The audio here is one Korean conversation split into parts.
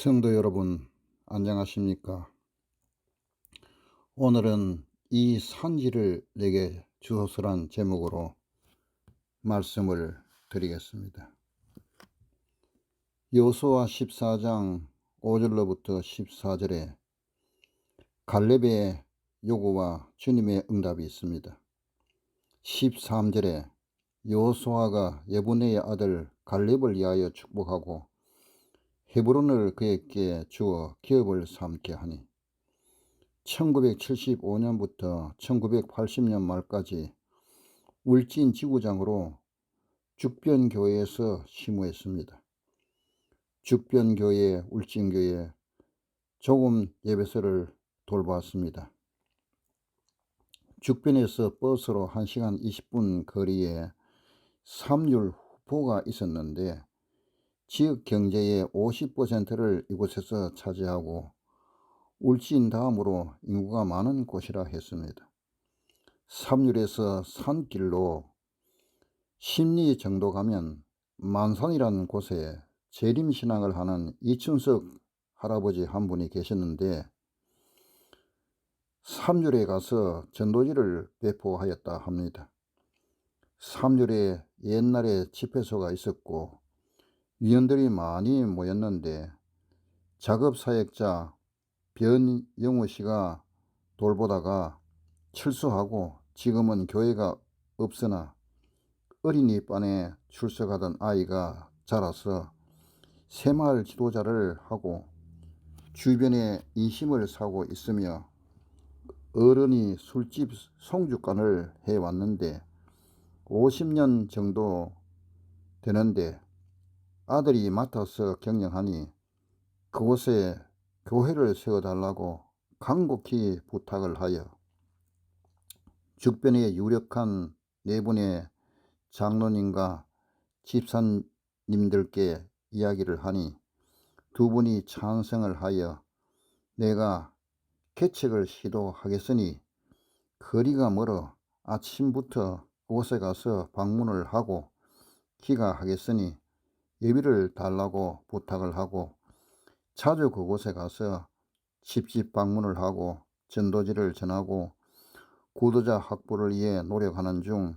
성도 여러분, 안녕하십니까? 오늘은 이 산지를 내게 주소서란 제목으로 말씀을 드리겠습니다. 여호수아 14장 5절로부터 14절에 갈렙의 요구와 주님의 응답이 있습니다. 13절에 여호수아가 예분네의 아들 갈렙을 위하여 축복하고 헤브론을 그에게 주어 기업을 삼게 하니 1975년부터 1980년 말까지 울진 지구장으로 죽변교회에서 심우했습니다. 죽변교회, 울진교회 조금 예배소를 돌보았습니다. 죽변에서 버스로 1시간 20분 거리에 삼율 후보가 있었는데 지역 경제의 50%를 이곳에서 차지하고 울진 다음으로 인구가 많은 곳이라 했습니다. 삼율에서 산길로 10리 정도 가면 만산이라는 곳에 재림신앙을 하는 이춘석 할아버지 한 분이 계셨는데 삼율에 가서 전도지를 배포하였다 합니다. 삼율에 옛날에 집회소가 있었고 위원들이 많이 모였는데 작업사역자 변영우 씨가 돌보다가 철수하고 지금은 교회가 없으나 어린이반에 출석하던 아이가 자라서 새마을 지도자를 하고 주변에 인심을 사고 있으며 어른이 술집 송주간을 해왔는데 50년 정도 되는데 아들이 맡아서 경영하니 그곳에 교회를 세워달라고 간곡히 부탁을 하여 주변에 유력한 네 분의 장로님과 집사님들께 이야기를 하니 두 분이 찬성을 하여 내가 개척을 시도하겠으니 거리가 멀어 아침부터 그곳에 가서 방문을 하고 기가하겠으니 예비를 달라고 부탁을 하고 자주 그곳에 가서 집집 방문을 하고 전도지를 전하고 구도자 확보를 위해 노력하는 중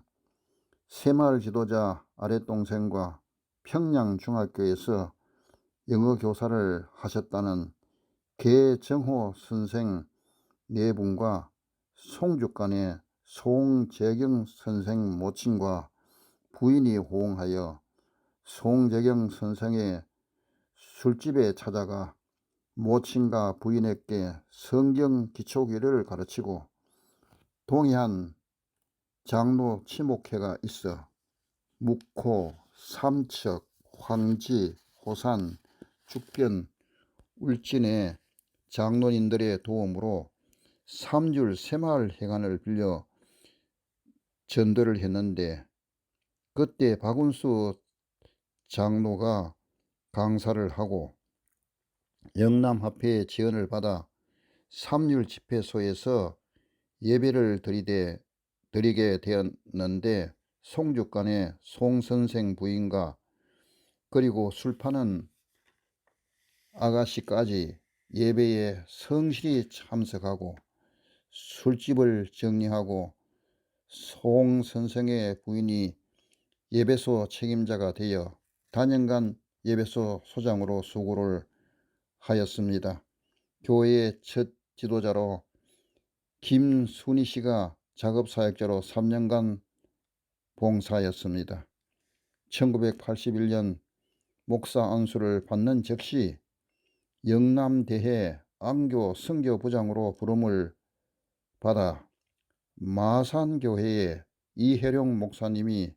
새마을 지도자 아랫동생과 평양중학교에서 영어 교사를 하셨다는 개정호 선생 네 분과 송주간의 송재경 선생 모친과 부인이 호응하여 송재경 선생의 술집에 찾아가 모친과 부인에게 성경 기초교리를 가르치고 동해안 장로 치목회가 있어 묵호, 삼척, 황지, 호산, 죽변, 울진의 장로님들의 도움으로 삼율 새마을 회관을 빌려 전도를 했는데 그때 박운수 장로가 강사를 하고 영남합회의 지원을 받아 삼율 집회소에서 예배를 드리게 되었는데 송주간의 송선생 부인과 그리고 술 파는 아가씨까지 예배에 성실히 참석하고 술집을 정리하고 송선생의 부인이 예배소 책임자가 되어 단연간 예배소 소장으로 수고를 하였습니다. 교회의 첫 지도자로 김순희 씨가 작업사역자로 3년간 봉사하였습니다. 1981년 목사 안수를 받는 즉시 영남대회 안교 선교부장으로 부름을 받아 마산교회의 이혜룡 목사님이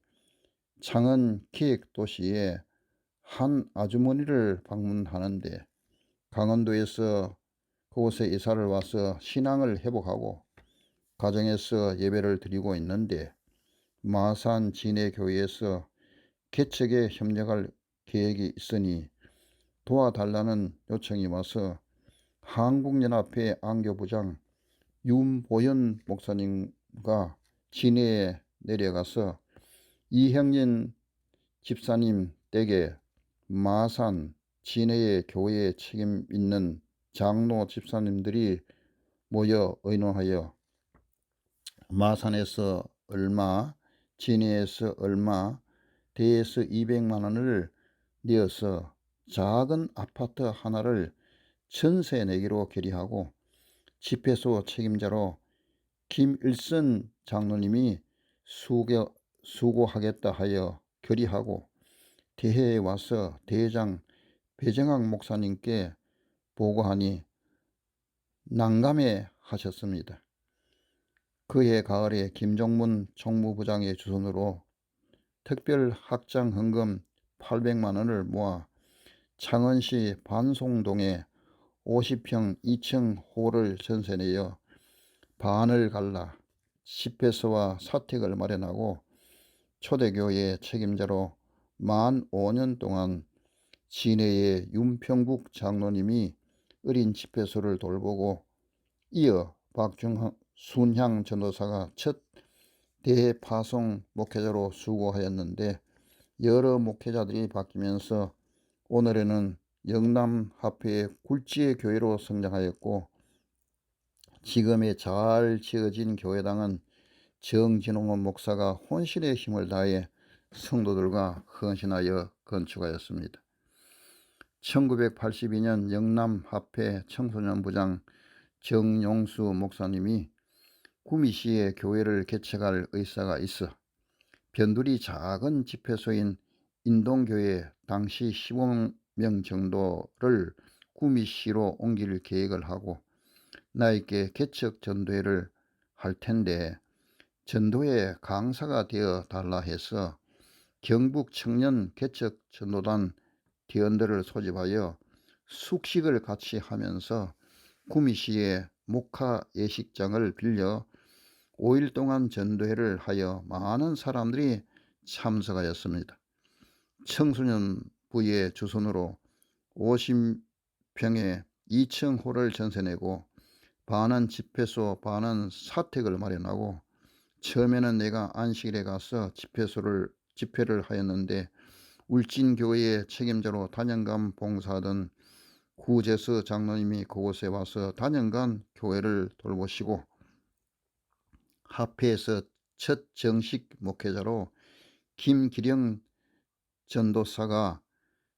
창원 기획도시에 한 아주머니를 방문하는데 강원도에서 그곳에 이사를 와서 신앙을 회복하고 가정에서 예배를 드리고 있는데 마산 진해교회에서 개척에 협력할 계획이 있으니 도와달라는 요청이 와서 한국연합회 안교부장 윤보현 목사님과 진해에 내려가서 이형진 집사님 댁에 마산 진해의 교회에 책임 있는 장로 집사님들이 모여 의논하여 마산에서 얼마, 진해에서 얼마, 대에서 200만 원을 내어서 작은 아파트 하나를 전세 내기로 결의하고 집회소 책임자로 김일선 장로님이 수고하겠다 하여 결의하고 대회에 와서 대장 배정학 목사님께 보고하니 난감해 하셨습니다. 그해 가을에 김종문 총무부장의 주선으로 특별 학장 헌금 800만 원을 모아 창원시 반송동에 50평 2층 홀을 전세내어 반을 갈라 집회소와 사택을 마련하고 초대교회 책임자로 만 5년 동안 진해의 윤평국 장로님이 어린 집회소를 돌보고 이어 박순향 전도사가 첫 대파송 목회자로 수고하였는데 여러 목회자들이 바뀌면서 오늘에는 영남합회의 굴지의 교회로 성장하였고 지금의 잘 지어진 교회당은 정진홍원 목사가 혼신의 힘을 다해 성도들과 헌신하여 건축하였습니다. 1982년 영남합회 청소년부장 정용수 목사님이 구미시에 교회를 개척할 의사가 있어 변두리 작은 집회소인 인동교회 당시 15명 정도를 구미시로 옮길 계획을 하고 나에게 개척 전도회를 할 텐데 전도회 강사가 되어 달라 해서 경북 청년 개척 전도단 대원들을 소집하여 숙식을 같이 하면서 구미시의 목화 예식장을 빌려 5일 동안 전도회를 하여 많은 사람들이 참석하였습니다. 청소년부의 주선으로 50평의 2층 홀을 전세내고 반은 집회소 반은 사택을 마련하고 처음에는 내가 안식일에 가서 집회를 하였는데 울진교회의 책임자로 단연간 봉사하던 구재수 장로님이 그곳에 와서 단연간 교회를 돌보시고 합회에서 첫 정식 목회자로 김기령 전도사가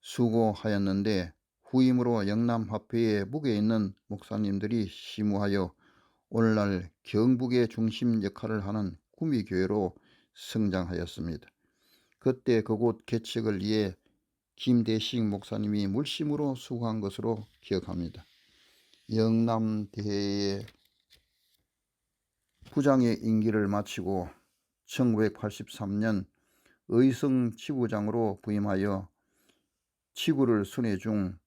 수고하였는데 후임으로 영남합회에 묵에 있는 목사님들이 심우하여 오늘날 경북의 중심 역할을 하는 구미교회로 성장하였습니다. 그때 그곳 개척을 위해 김대식 목사님이 물심으로 수고한 것으로 기억합니다. 영남대회의 부장의 임기를 마치고 1983년 의성 지구장으로 부임하여 지구를 순회 중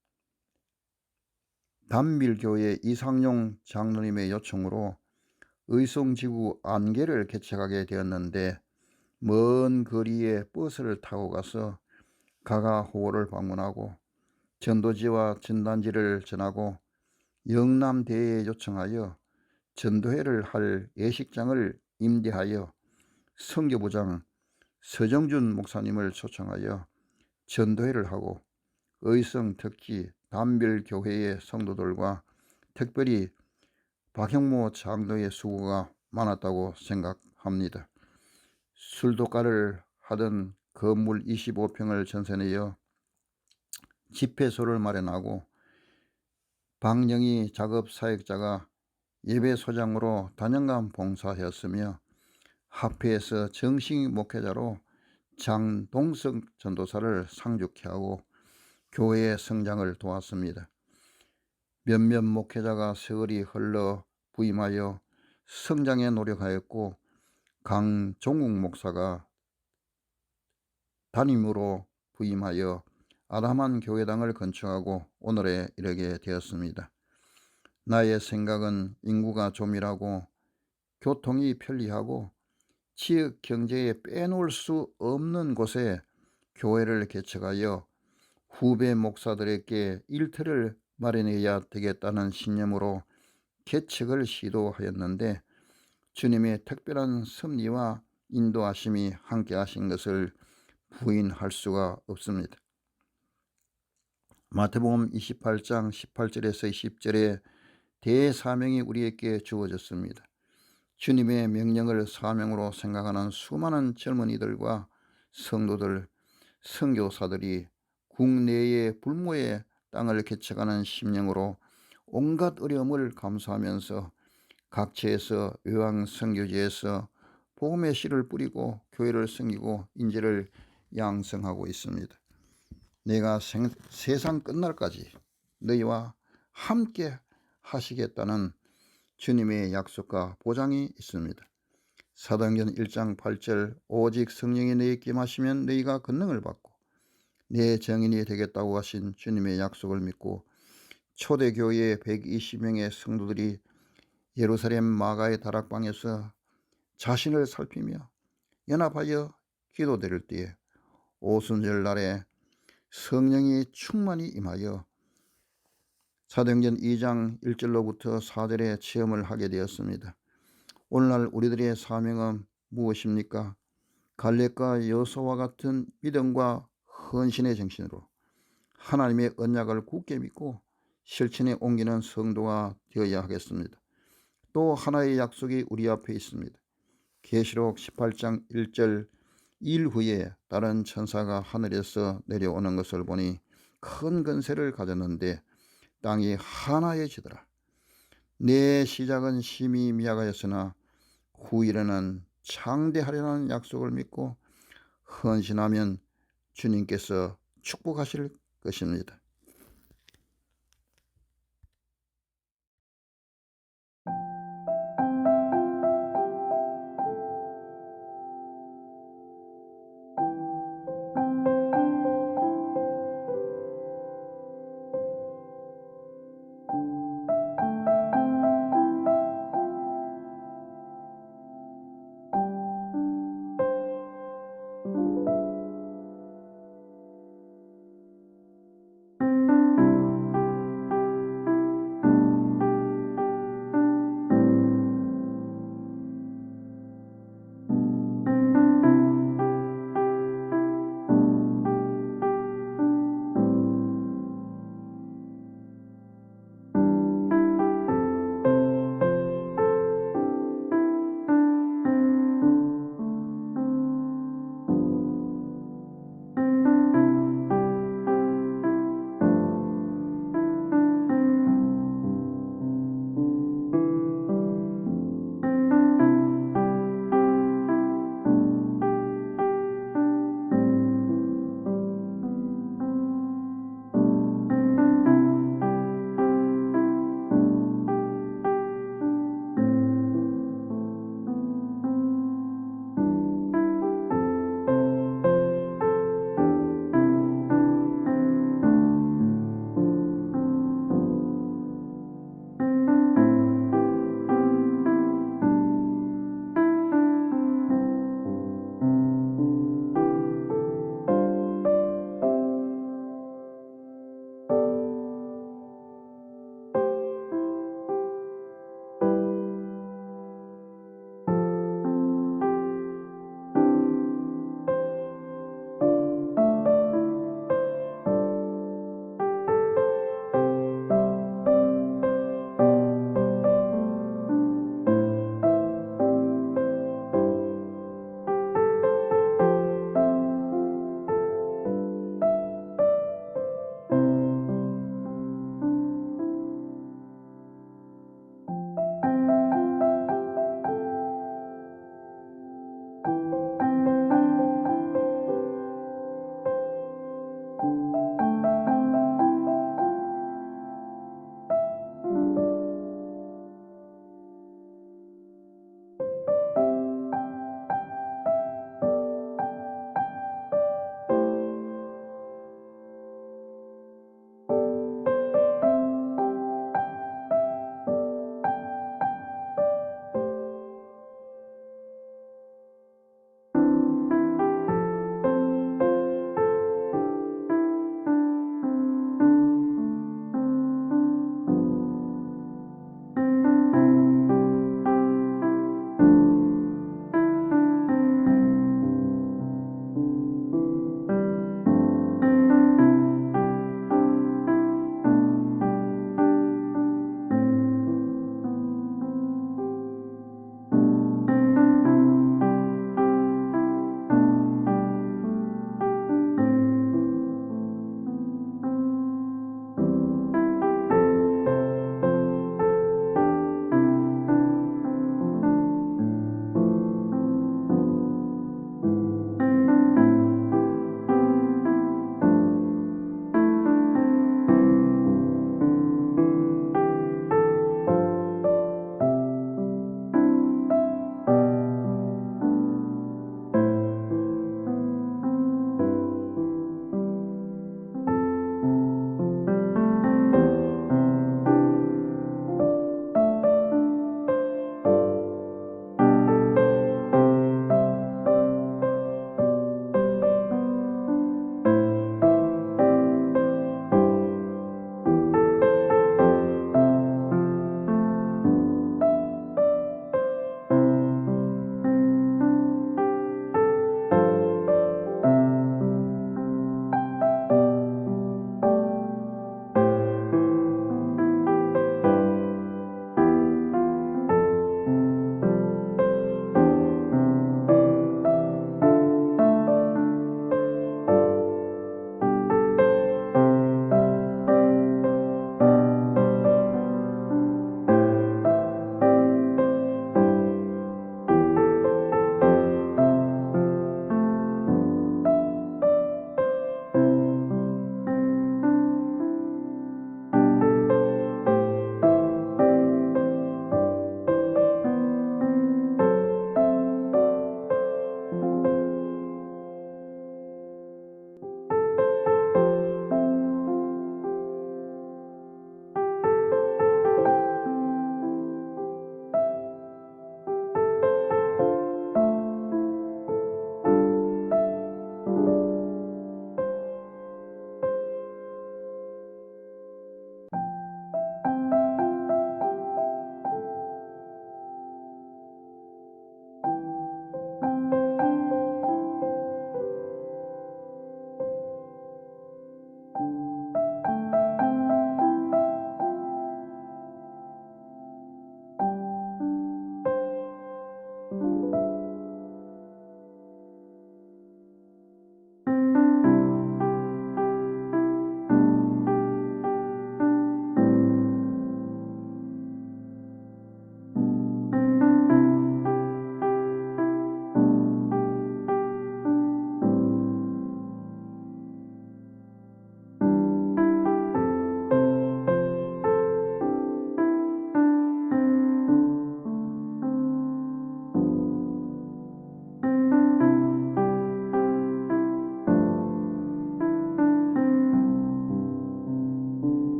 단밀교회 이상용 장로님의 요청으로 의성지구 안개를 개척하게 되었는데 먼 거리에 버스를 타고 가서 가가호를 방문하고 전도지와 전단지를 전하고 영남대회에 요청하여 전도회를 할 예식장을 임대하여 선교부장 서정준 목사님을 초청하여 전도회를 하고 의성 특히 단별교회의 성도들과 특별히 박형모 장로의 수고가 많았다고 생각합니다. 술독가를 하던 건물 25평을 전세내어 집회소를 마련하고 박영희 작업사역자가 예배소장으로 단연간 봉사하였으며 합회에서 정식 목회자로 장동석 전도사를 상주케 하고 교회의 성장을 도왔습니다. 몇몇 목회자가 세월이 흘러 부임하여 성장에 노력하였고 강종욱 목사가 담임으로 부임하여 아담한 교회당을 건축하고 오늘에 이르게 되었습니다. 나의 생각은 인구가 조밀하고 교통이 편리하고 지역 경제에 빼놓을 수 없는 곳에 교회를 개척하여 후배 목사들에게 일터를 마련해야 되겠다는 신념으로 개척을 시도하였는데 주님의 특별한 섭리와 인도하심이 함께 하신 것을 부인할 수가 없습니다. 마태복음 28장 18절에서 20절에 대사명이 우리에게 주어졌습니다. 주님의 명령을 사명으로 생각하는 수많은 젊은이들과 성도들, 선교사들이 국내의 불모의 땅을 개척하는 심령으로 온갖 어려움을 감수하면서 각처에서 외왕 선교지에서 복음의 씨를 뿌리고 교회를 섬기고 인재를 양성하고 있습니다. 내가 세상 끝날까지 너희와 함께 하시겠다는 주님의 약속과 보장이 있습니다. 사도행전 1장 8절 오직 성령이 너희에게 임하시면 너희가 권능을 받고 내 증인이 되겠다고 하신 주님의 약속을 믿고 초대교회 120명의 성도들이 예루살렘 마가의 다락방에서 자신을 살피며 연합하여 기도드릴 때에 오순절 날에 성령이 충만히 임하여 사도행전 2장 1절로부터 4절의 체험을 하게 되었습니다. 오늘날 우리들의 사명은 무엇입니까? 갈렙과 여호수아와 같은 믿음과 헌신의 정신으로 하나님의 언약을 굳게 믿고 실천에 옮기는 성도가 되어야 하겠습니다. 또 하나의 약속이 우리 앞에 있습니다. 계시록 18장 1절 일 후에 다른 천사가 하늘에서 내려오는 것을 보니 큰 권세를 가졌는데 땅이 하나해지더라. 내 시작은 심히 미약하였으나 후일에는 창대하리라는 약속을 믿고 헌신하면 주님께서 축복하실 것입니다.